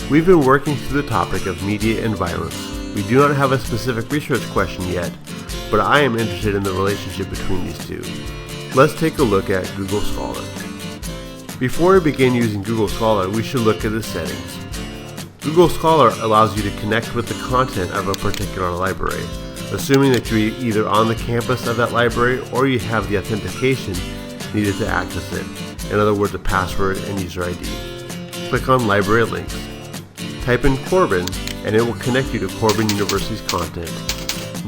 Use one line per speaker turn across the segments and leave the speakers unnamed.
We've been working through the topic of media and violence. We do not have a specific research question yet, but I am interested in the relationship between these two. Let's take a look at Google Scholar. Before we begin using Google Scholar, we should look at the settings. Google Scholar allows you to connect with the content of a particular library, assuming that you're either on the campus of that library or you have the authentication needed to access it, in other words, a password and user ID. Click on Library Links. Type in Corban and it will connect you to Corban University's content.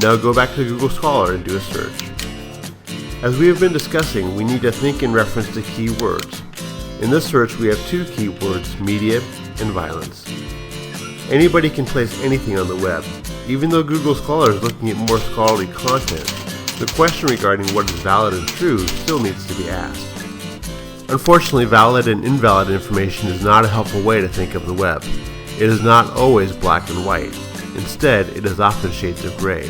Now go back to Google Scholar and do a search. As we have been discussing, we need to think in reference to keywords. In this search, we have two keywords, media and violence. Anybody can place anything on the web. Even though Google Scholar is looking at more scholarly content, the question regarding what is valid and true still needs to be asked. Unfortunately, valid and invalid information is not a helpful way to think of the web. It is not always black and white. Instead, it is often shades of gray.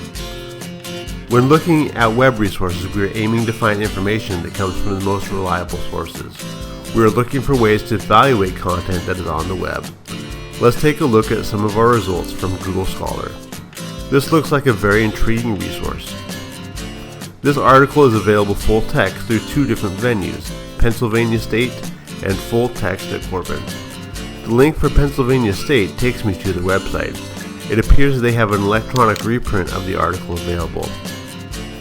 When looking at web resources, we are aiming to find information that comes from the most reliable sources. We are looking for ways to evaluate content that is on the web. Let's take a look at some of our results from Google Scholar. This looks like a very intriguing resource. This article is available full text through two different venues, Pennsylvania State and full text at Corban. The link for Pennsylvania State takes me to the website. It appears they have an electronic reprint of the article available.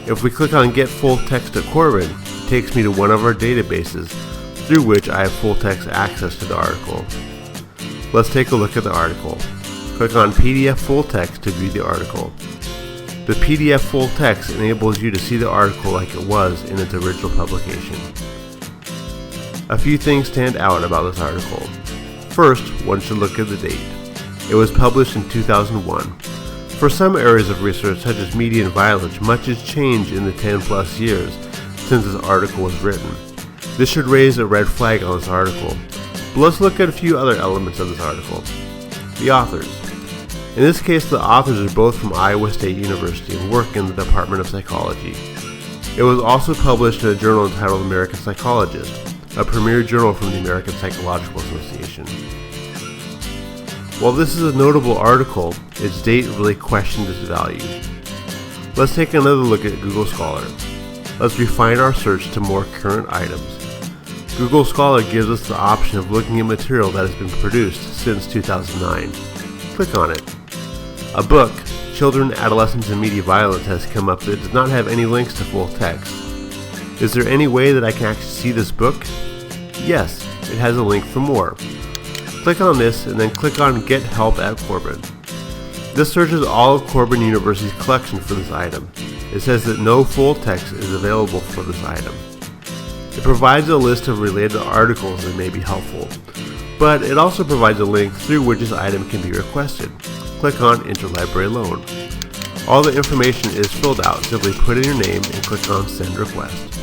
If we click on Get Full Text at Corban, it takes me to one of our databases through which I have full text access to the article. Let's take a look at the article. Click on PDF Full Text to view the article. The PDF Full Text enables you to see the article like it was in its original publication. A few things stand out about this article. First, one should look at the date. It was published in 2001. For some areas of research such as media and violence, much has changed in the 10 plus years since this article was written. This should raise a red flag on this article. But let's look at a few other elements of this article. The authors. In this case, the authors are both from Iowa State University and work in the Department of Psychology. It was also published in a journal entitled American Psychologist, a premier journal from the American Psychological Association. While this is a notable article, its date really questioned its value. Let's take another look at Google Scholar. Let's refine our search to more current items. Google Scholar gives us the option of looking at material that has been produced since 2009. Click on it. A book, Children, Adolescents, and Media Violence, has come up that does not have any links to full text. Is there any way that I can actually see this book? Yes, it has a link for more. Click on this and then click on Get Help at Corban. This searches all of Corban University's collection for this item. It says that no full text is available for this item. It provides a list of related articles that may be helpful, but it also provides a link through which this item can be requested. Click on Interlibrary Loan. All the information is filled out. Simply put in your name and click on Send Request.